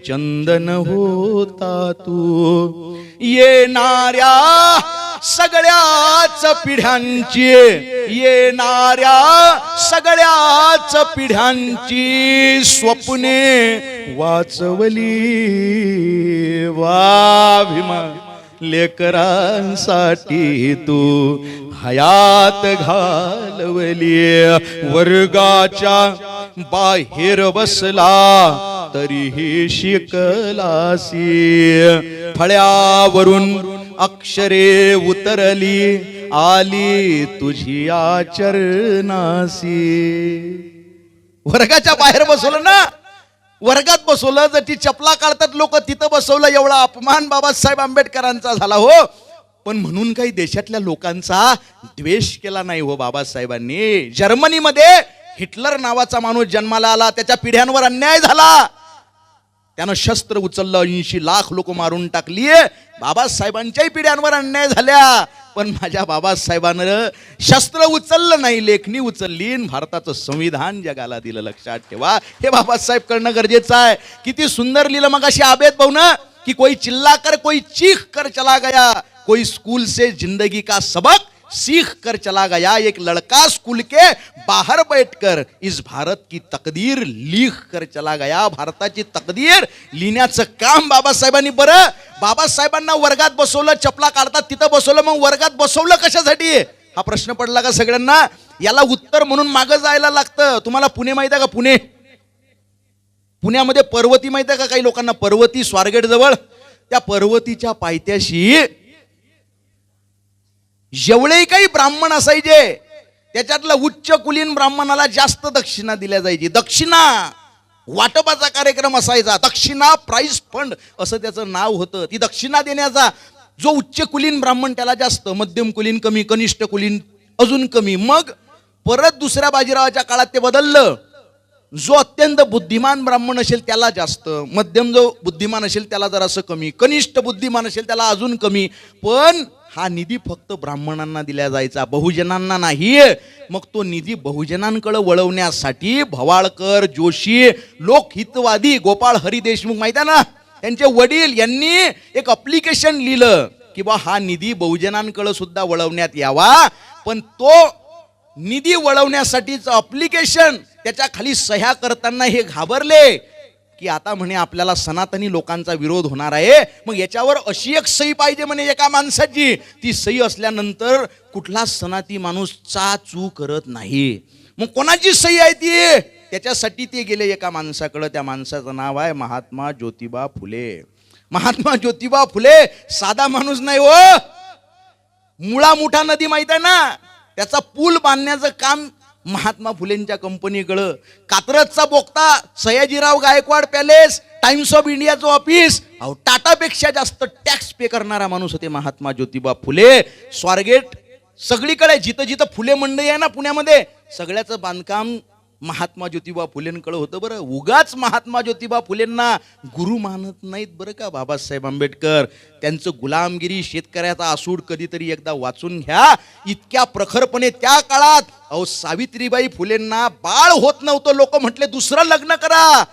चंदन होता तू. येणाऱ्या सगळ्याच पिढ्यांची, येणाऱ्या सगळ्याच पिढ्यांची स्वप्ने वाचवली वाभिमा लेकरांसाठी तू हयात घालवली. वर्गाच्या बाहेर बसला तरीही शिकलासी. फळ्यावरून अक्षरे उतरली आली तुझी आचरणासी. वर्गाच्या बाहेर बसवलं ना, वर्गात बसवलं, जर ती चपला काढतात लोक तिथं बसवलं. एवढा अपमान बाबासाहेब आंबेडकरांचा झाला हो. पण म्हणून काही देशातल्या लोकांचा द्वेष केला नाही हो बाबासाहेबांनी. जर्मनीमध्ये हिटलर नावाचा माणूस जन्माला आला, त्याच्या पिढ्यांवर अन्याय झाला, त्यानं शस्त्र उचललं, 80 लाख लोक मारून टाकली. बाबासाहेबांच्याही पिढ्यांवर अन्याय झाल्या, पण माझ्या बाबासाहेबांनं शस्त्र उचललं नाही, लेखणी उचलली, भारताचं संविधान जगाला दिलं. लक्षात ठेवा, हे बाबासाहेब करणं गरजेचं आहे. किती सुंदर लिहिलं मग अशी आबेद भाऊ ना, की कोई चिल्ला कर कोई चीख कर चला गया, कोई स्कूल से जिंदगी का सबक सीख कर चला गया, एक लड़का स्कूल के बाहर बैठकर इस भारत की तकदीर लिख कर चला गया. भारताची तकदीर लिहिण्याचं काम बाबासाहेबांनी. बरं, बाबासाहेबांना वर्गात बसवलं, चपला काढतात तिथं बसवलं, मग वर्गात बसवलं कशासाठी हा प्रश्न पडला का सगळ्यांना? याला उत्तर म्हणून मागं जायला लागतं. तुम्हाला पुणे माहिती आहे का? पुणे, पुण्यामध्ये पर्वती माहिती आहे का काही लोकांना? पर्वती स्वारगेट जवळ, त्या पर्वतीच्या पायथ्याशी जेवढे काही ब्राह्मण असायचे त्याच्यातलं उच्च कुलीन ब्राह्मणाला जास्त दक्षिणा दिल्या जायची. दक्षिणा वाटपाचा कार्यक्रम असायचा, दक्षिणा प्राइज फंड असं त्याचं नाव होतं. ती दक्षिणा देण्याचा जो उच्च कुलीन ब्राह्मण त्याला जास्त, मध्यम कुलीन कमी, कनिष्ठ कुलीन अजून कमी. मग परत दुसऱ्या बाजीरावाच्या काळात ते बदललं. जो अत्यंत बुद्धिमान ब्राह्मण असेल त्याला जास्त, मध्यम जो बुद्धिमान असेल त्याला जरासं कमी, कनिष्ठ बुद्धिमान असेल त्याला अजून कमी. पण हा निधी फक्त ब्राह्मणांना दिला जायचा, बहुजनांना नाही. मग तो निधी बहुजनांकडे वळवण्यासाठी भवाळकर, जोशी, लोकहितवादी गोपाळ हरी देशमुख माहिती आहे ना, त्यांचे वडील यांनी एक अप्लिकेशन लिहिलं की बा हा निधी बहुजनांकडे सुद्धा वळवण्यात यावा. पण तो निधी वळवण्यासाठीचं अप्लिकेशन, त्याच्या खाली सह्या करताना हे घाबरले की आता म्हणे आपल्याला सनातनी लोकांचा विरोध होणार आहे. मग याच्यावर अशी एक सही पाहिजे म्हणे एका माणसाची, ती सही असल्यानंतर कुठला सनाती माणूस चाचू करत नाही. मग कोणाची सही आहे ती? त्याच्यासाठी ते गेले एका माणसाकडे. त्या माणसाचं नाव आहे महात्मा ज्योतिबा फुले. महात्मा ज्योतिबा फुले साधा माणूस नाही हो. मुळा मुठा नदी माहित आहे ना, त्याचा पूल बांधण्याचं काम महात्मा फुलेंच्या कंपनीकडं. कात्रजचा बोगता, Sayajirao Gaikwad palace, times of इंडियाचं ऑफिस, टाटापेक्षा जास्त टॅक्स पे करणारा माणूस होते महात्मा ज्योतिबा फुले. स्वारगेट सगळीकडे जिथं जिथं फुले मंडई आहे ना पुण्यामध्ये, सगळ्याचं बांधकाम महात्मा ज्योतिबा फुलेंकडे होतं. बरं, उगाच महात्मा ज्योतिबा फुलेंना गुरु मानत नाहीत बरं का बाबासाहेब आंबेडकर. त्यांचं गुलामगिरी, शेतकऱ्याचा आसूड कधीतरी एकदा वाचून घ्या. इतक्या प्रखरपणे त्या काळात सावित्रीबाई फुलेंना बाळ होत नव्हतं, लोक म्हटले दुसरं लग्न करा.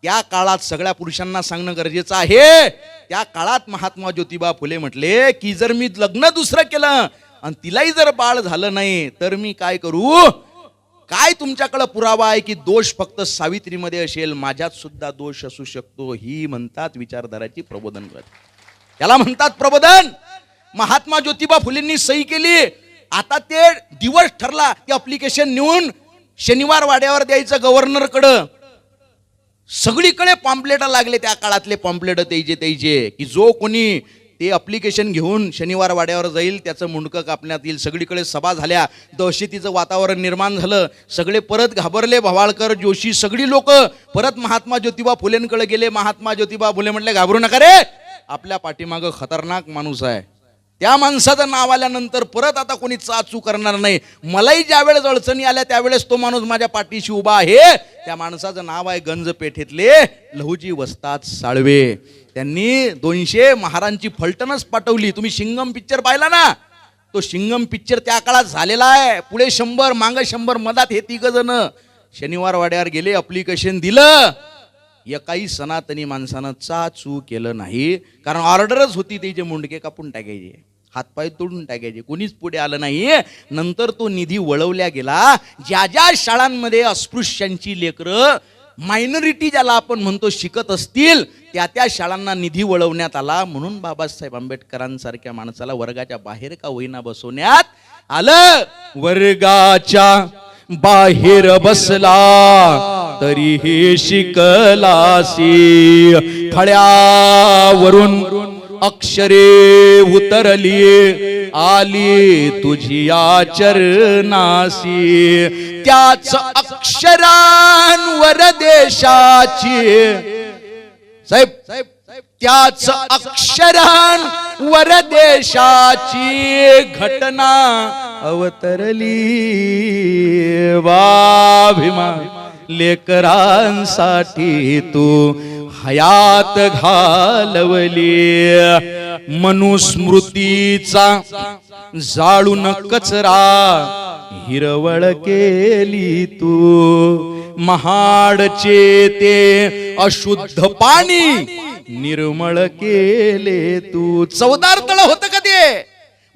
त्या काळात सगळ्या पुरुषांना सांगणं गरजेचं आहे, त्या काळात महात्मा ज्योतिबा फुले म्हटले की जर मी लग्न दुसरं केलं आणि तिलाही जर बाळ झालं नाही तर मी काय करू? काय तुमच्याकडे पुरावा आहे की दोष फक्त सावित्रीमध्ये असेल? माझ्यात सुद्धा दोष असू शकतो. ही म्हणतात विचारधाराची प्रबोधन करत, त्याला म्हणतात प्रबोधन. महात्मा ज्योतिबा फुलेंनी सही केली. आता ते दिवस ठरला, ते अप्लिकेशन नेऊन शनिवार वाड्यावर द्यायचं गव्हर्नरकडं. सगळीकडे पॉम्पलेट लागले, त्या काळातले पॉम्पलेट त्याचे की जो कोणी ते अप्लिकेशन घेऊन शनिवार वाड्यावर जाईल, त्याचं मुंडकं कापण्यात येईल. सगळीकडे सभा झाल्या, दहशतीचं वातावरण निर्माण झालं. सगळे परत घाबरले. भवाळकर, जोशी, सगळी लोक परत महात्मा ज्योतिबा फुलेंकडे गेले. महात्मा ज्योतिबा फुले म्हटले, घाबरू नका रे, आपल्या पाठीमागं खतरनाक माणूस आहे. त्या माणसाचं नाव आल्यानंतर परत आता कोणी चाचू करणार नाही. मलाही ज्या वेळेस अडचणी आल्या त्यावेळेस तो माणूस माझ्या पाठीशी उभा आहे. त्या माणसाचं नाव आहे गंज पेठेतले लहुजी वस्ताद साळवे. त्यांनी 200 महारांची फलटणच पाठवली. तुम्ही शिंगम पिक्चर पाहिला ना, तो शिंगम पिक्चर त्या काळात झालेला आहे. पुढे 100, मागं 100, मधात हे 3 जण शनिवार वाड्यावर गेले, अप्लिकेशन दिलं. एकाही सनातनी माणसानं चाचू केलं नाही, कारण ऑर्डरच होती त्याचे मुंडके कापून टाकायचे, हातपाय तोडून टाकायचे. कोणीच पुढे आलं नाही. नंतर तो निधी वळवल्या गेला. ज्या ज्या शाळांमध्ये अस्पृश्यांची लेकरं, मायनॉरिटी ज्याला आपण म्हणतो, शिकत असतील त्या त्या शाळांना निधी वळवण्यात आला. म्हणून बाबासाहेब आंबेडकरांसारख्या माणसाला वर्गाच्या बाहेर का होईना बसवण्यात आलं. वर्गाच्या बाहेर बसला तरीही शिकलासी, फळ्यावरून अक्षरे उतरली आली तुझिया चरणासी. त्याच अक्षरांवर देशाची, साहेब त्याच अक्षरांवर देशाची घटना अवतरली. वाभिमान लेकरांसाठी तू हयात घालवली. मनुस्मृतीचा जाळून कचरा हिरवळ केली तू. महाडचे ते अशुद्ध पाणी निर्मळ केले तू. चवदार तळ होतं का ते?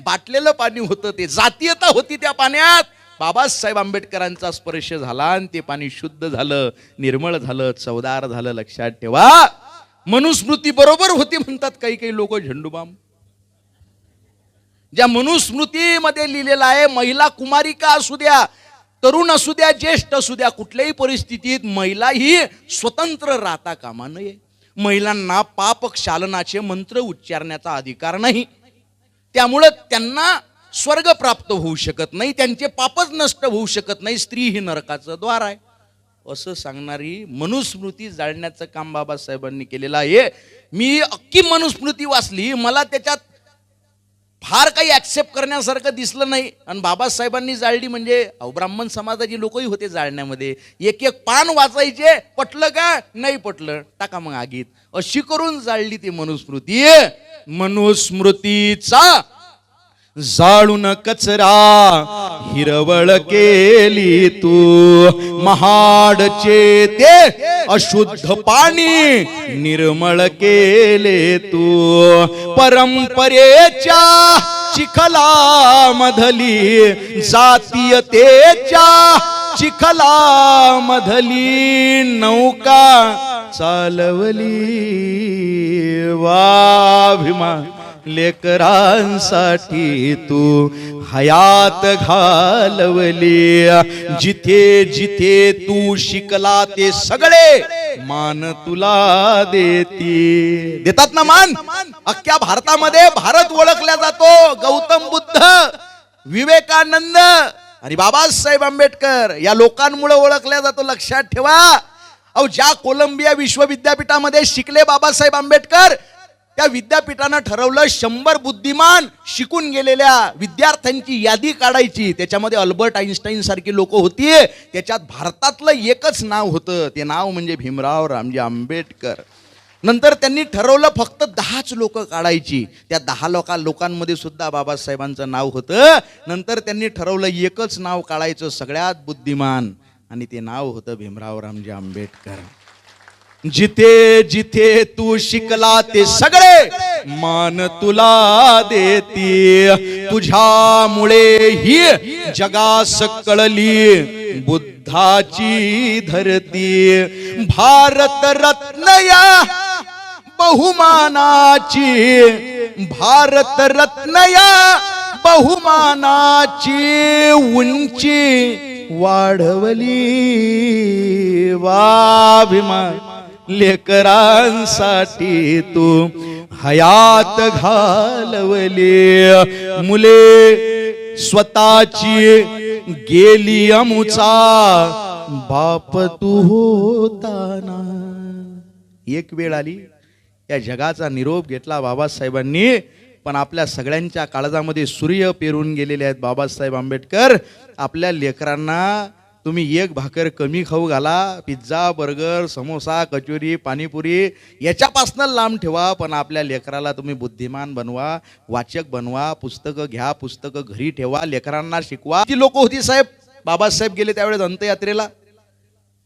बाटलेलं पाणी होतं ते. जातीयता होती त्या पाण्यात. बाबासाहेब आंबेडकरांचा स्पर्श झाला आणि ते पाणी शुद्ध झालं, निर्मळ झालं, चवदार झालं. लक्षात ठेवा, मनुस्मृती बरोबर होती म्हणतात काही काही लोक झेंडूबाम. ज्या मनुस्मृतीमध्ये लिहिलेलं आहे, महिला कुमारिका असू द्या, तरुण असू द्या, ज्येष्ठ असू द्या, कुठल्याही परिस्थितीत महिला ही स्वतंत्र राहता कामा नये. महिलांना पाप क्षालनाचे मंत्र उच्चारण्याचा अधिकार नाही. त्यामुळं त्यांना स्वर्ग प्राप्त होऊ शकत नाही, त्यांचे पापच नष्ट होऊ शकत नाही. स्त्री ही नरकाचं द्वार आहे असं सांगणारी मनुस्मृती जाळण्याचं काम बाबासाहेबांनी केलेलं आहे. मी अख्खी मनुस्मृती वाचली, मला त्याच्यात फार काही ऍक्सेप्ट करण्यासारखं दिसलं नाही. आणि बाबासाहेबांनी जाळली म्हणजे ब्राह्मण समाजाची लोकही होते जाळण्यामध्ये. एक एक पान वाचायचे, पटलं का नाही पटलं टाका मग आगीत, अशी करून जाळली ती मनुस्मृती. मनुस्मृतीचा जाळून कचरा हिरवळ केली तू. महाडचे ते अशुद्ध पाणी निर्मळ केले तू. परंपरेच्या चिखलामधली, जातीयतेच्या चिखलामधली नौका चालवली. वाभिमान लेकरांसाठी तू हयात घालवली. जिथे जिथे तू शिकला ते सगळे मान तुला देतात ना मान. अख्ख्या भारतामध्ये भारत ओळखला जातो गौतम बुद्ध, विवेकानंद आणि बाबासाहेब आंबेडकर या लोकांमुळे ओळखला जातो. लक्षात ठेवा, अहो ज्या कोलंबिया विश्वविद्यापीठामध्ये शिकले बाबासाहेब आंबेडकर, त्या विद्यापीठानं ठरवलं 100 बुद्धिमान शिकून गेलेल्या विद्यार्थ्यांची यादी काढायची. त्याच्यामध्ये अल्बर्ट आइन्स्टाईन सारखी लोक होती. त्याच्यात भारतातलं एकच नाव होतं, ते नाव म्हणजे भीमराव रामजी आंबेडकर. नंतर त्यांनी ठरवलं फक्त 10च लोक काढायची. त्या 10 लोकांमध्ये सुद्धा बाबासाहेबांचं नाव होतं. नंतर त्यांनी ठरवलं एकच नाव काढायचं सगळ्यात बुद्धिमान, आणि ते नाव होतं भीमराव रामजी आंबेडकर. जिथे जिथे तू शिकला ते सगळे मान तुला देती. तुझ्यामुळे ही जगास कळली बुद्धाची धरती. भारत रत्न या बहुमानाची, भारत रत्न या बहुमानाची उंची वाढवली. वाभिमान लेकरांसाठी तू हयात घालवली मुले स्वतःची गेली अमुचा बाप तू होताना. एक वेळ आली या जगाचा निरोप घेतला बाबासाहेबांनी, पण आपल्या सगळ्यांच्या काळजामध्ये सूर्य पेरून गेलेले आहेत बाबासाहेब आंबेडकर. आपल्या लेकरांना तुम्ही एक भाकर कमी खाऊ घाला, पिझ्झा बर्गर समोसा कचोरी पाणीपुरी याच्यापासून लांब ठेवा, पण आपल्या लेकराला तुम्ही बुद्धिमान बनवा, वाचक बनवा, पुस्तकं घ्या, पुस्तकं घरी ठेवा, लेकरांना शिकवा. ती लोक होती साहेब, बाबासाहेब गेले त्यावेळेस अंत्ययात्रेला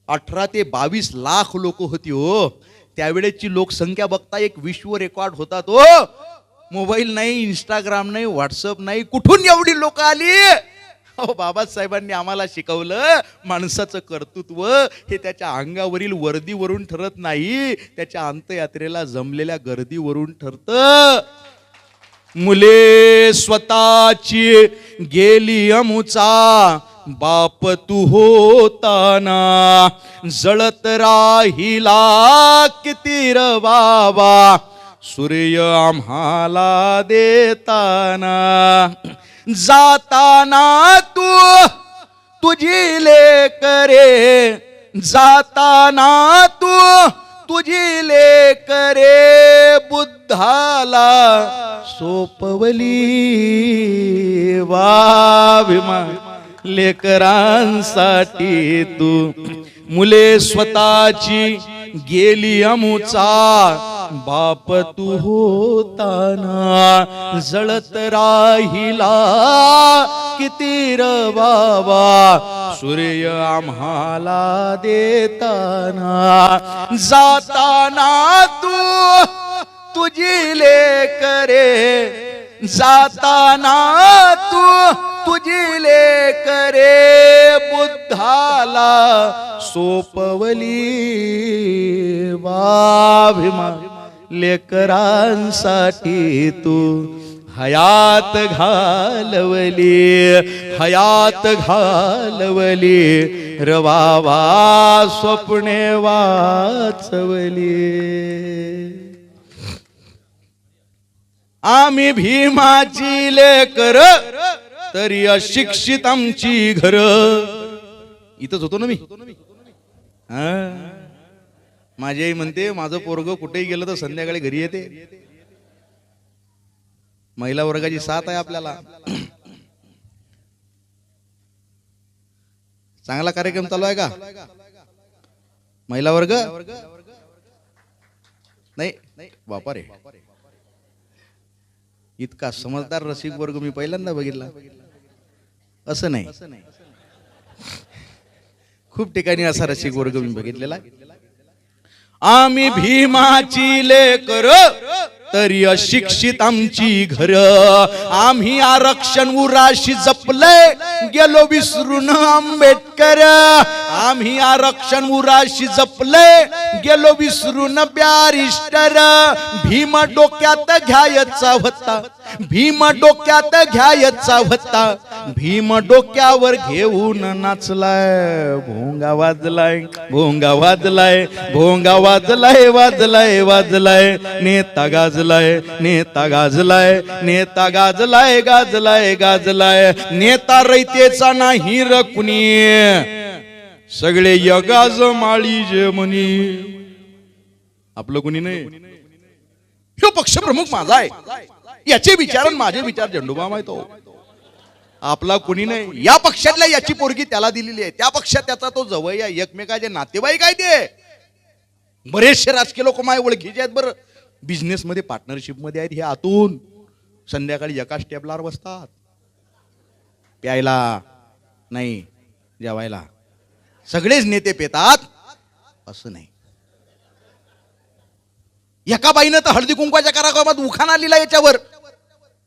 18 ते 22 लाख लोक होती हो. त्यावेळेची लोकसंख्या बघता एक विश्व रेकॉर्ड होता तो. मोबाईल नाही, इंस्टाग्राम नाही, व्हॉट्सअप नाही, कुठून एवढी लोक आली. अहो बाबासाहेबांनी आम्हाला शिकवलं माणसाचं कर्तृत्व हे त्याच्या अंगावरील वर्दीवरून ठरत नाही, त्याच्या अंत्ययात्रेला जमलेल्या गर्दीवरून ठरतं. मुले स्वतःची गेली अमुचा बाप तू होताना जळत राहिला किती र बाबा सूर्य आम्हाला देताना. जाताना तू तुझी लेकरे, जाताना तू तुझी लेकरे बुद्धाला सोपवली वाभिमा लेकरांसाठी तू. मुले स्वतःची गेली अमुचा बाप तू होताना जळत राहिला किती र बाबा सूर्य आम्हाला देताना. जाताना तू तुझी लेकरे, जाताना तू तुझी लेकरे बुद्धाला सोपवली वाभिमा लेकरांसाठी तू. हयात घालवली, हयात घालवली रवावा स्वप्ने वाचवली. आम्ही भीमाची लेकर तरी अशिक्षित आमची घर. इथंच होतो ना मी. माझी आई म्हणते माझं पोरग कुठेही गेलं तर संध्याकाळी घरी येते. महिला वर्गाची साथ आहे आपल्याला. चांगला कार्यक्रम चालू आहे का महिला वर्ग? नाही बापा रे, इतका समजदार रसिक वर्ग मी पहिल्यांदा बघितला. असं नाही, खूप ठिकाणी असा रसिक वर्ग मी बघितलेला. आम्ही भीमाची लेकर तरी अशिक्षित आमची घर. आम्ही आरक्षण उराशी जपले गेलो विसरून आंबेडकर. आम्ही आरक्षण उराशी जपले गेलो विसरून बॅरिस्टर. भीम डोक्यात घ्यायचा होता, भीम डोक्यात घ्यायचा होता, भीम डोक्यावर घेऊन नाचलाय. भोंगा वाजलाय, भोंगा वाजलाय, भोंगा वाजलाय, वाजलाय वाजलाय. नेता गाजलाय, नेता गाजलाय, नेता गाजलाय, गाजलाय गाजलाय. नेता रयतेचा नाही र कुणी, सगळे यगाज माळी जे म्हणी. आपलं कुणी नाही. ह्यो पक्ष प्रमुख माझा आहे, याचे विचार माझे विचार झेंडूबाम आहे. तो आपला कुणी नाही. या पक्षातल्या याची पोरगी त्याला दिलेली आहे, त्या पक्षात त्याचा तो जवळ आहे. एकमेकाचे नातेवाईक आहे ते. बरेचसे राजकीय लोक माझ्या ओळखीचे आहेत बरं, बिझनेस मध्ये पार्टनरशिप मध्ये आहेत. हे आतून संध्याकाळी एकाच टेबलावर बसतात, प्यायला नाही जेवायला. सगळेच नेते पेतात असं नाही. एका बाईनं तर हळदी कुंकवाच्या कार्यक्रमात उखाणा लिहिला याच्यावर.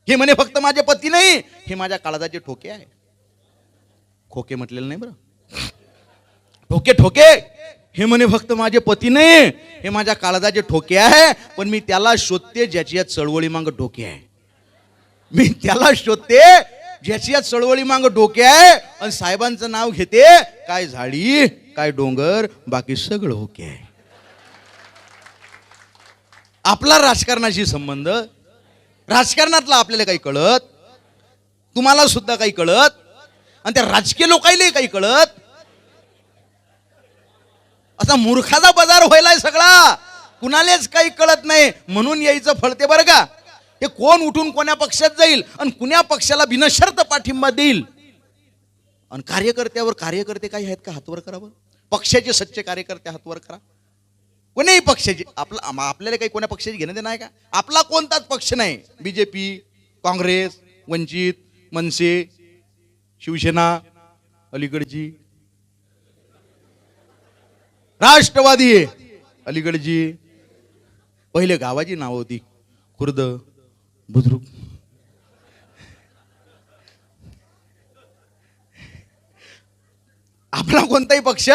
हे म्हणे फक्त माझे पती नाही, हे माझ्या काळजाचे ठोके आहे. खोके म्हटलेलं नाही बरं, ठोके ठोके. हे म्हणे फक्त माझे पती नाही, हे माझ्या काळजाचे ठोके आहे. पण मी त्याला शोधते ज्याची या चळवळी मांग डोके आहे. मी त्याला शोधते ज्याची या चळवळी मांग डोके आहे. आणि साहेबांचं नाव घेते, काय झाडी काय डोंगर बाकी सगळं ओके आहे. आपला राजकारणाशी संबंध, राजकारणातला आपल्याला काही कळत, तुम्हाला सुद्धा काही कळत, आणि त्या राजकीय लोकांनाही काही कळत. असा मूर्खाचा बाजार व्हायलाय सगळा, कुणालाच काही कळत नाही. म्हणून यायचं फळते बरं का. हे कोण उठून कोण्या पक्षात जाईल आणि कुण्या पक्षाला बिनशर्त पाठिंबा देईल. आणि कार्यकर्ते काही आहेत का, हातवर करावं. पक्षाचे सच्चे कार्यकर्ते हातवर करा. कोणीही पक्षाचे, आपल्याला काही कोण्या पक्षाची घेणं देणं आहे का. आपला कोणताच पक्ष नाही. बीजेपी, काँग्रेस, वंचित, मनसे, शिवसेना, अलीकडची राष्ट्रवादी, अलीकडची पहिले गावाची नाव होती खुर्द, बुद्रुक. आपला कोणताही पक्ष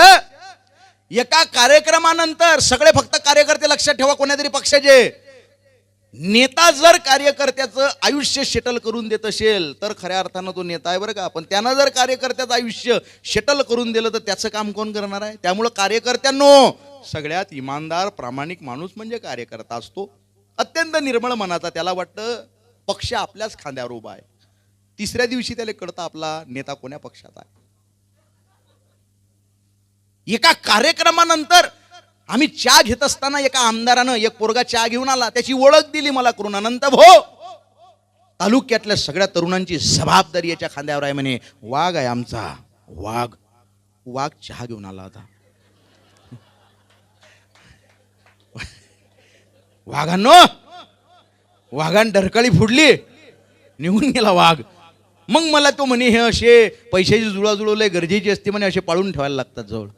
एका कार्यक्रमानंतर सगळे फक्त कार्यकर्ते लक्षात ठेवा, कोणत्यातरी पक्षाचे नेता जर कार्यकर्त्याचं आयुष्य सेटल करून देत असेल तर खऱ्या अर्थानं तो नेता आहे बरं का. पण त्यानं जर कार्यकर्त्याचं आयुष्य सेटल करून दिलं तर त्याचं काम कोण करणार आहे. त्यामुळं कार्यकर्त्यांनो, सगळ्यात इमानदार प्रामाणिक माणूस म्हणजे कार्यकर्ता असतो. अत्यंत निर्मळ मनाचा, त्याला वाटतं पक्ष आपल्याच खांद्यावर उभा आहे. तिसऱ्या दिवशी त्याला कळतं आपला नेता कोण्या पक्षात आहे. एका कार्यक्रमानंतर आम्ही चहा घेत असताना एका आमदारानं, एक पोरगा चहा घेऊन आला, त्याची ओळख दिली मला करून. अनंत भाऊ, तालुक्यातल्या सगळ्या तरुणांची जबाबदारी याच्या खांद्यावर आहे म्हणे. वाघ आहे आमचा, वाघ चहा घेऊन आला होता. वाघान ढरकळी फुडली, निघून गेला वाघ. मग मला तो म्हणे, हे असे पैशाची जुळाजुळव लय गरजेची असते म्हणे, असे पाळून ठेवायला लागतात जवळ.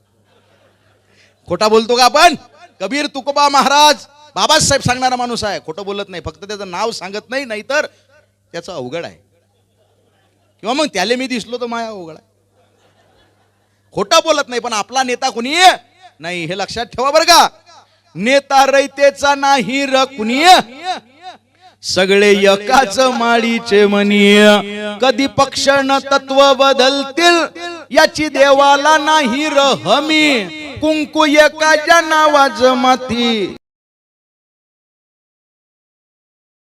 खोटा बोलतो का आपण. कबीर तुकोबा महाराज बाबासाहेब सांगणारा माणूस आहे, खोटं बोलत नाही. फक्त त्याचं नाव सांगत नाही, नाहीतर त्याचं अवघड आहे. किंवा मग त्याला मी दिसलो तर माया अवघड आहे. खोटं बोलत नाही. पण आपला नेता कुणी नाही, हे लक्षात ठेवा बरं का. नेता रयतेचा नाही र कुणी, सगळे एकाच माळीचे मनी. कधी पक्ष न तत्व बदलतील याची देवाला नाही र हमी. कुंकू एकाच्या नावाज माती.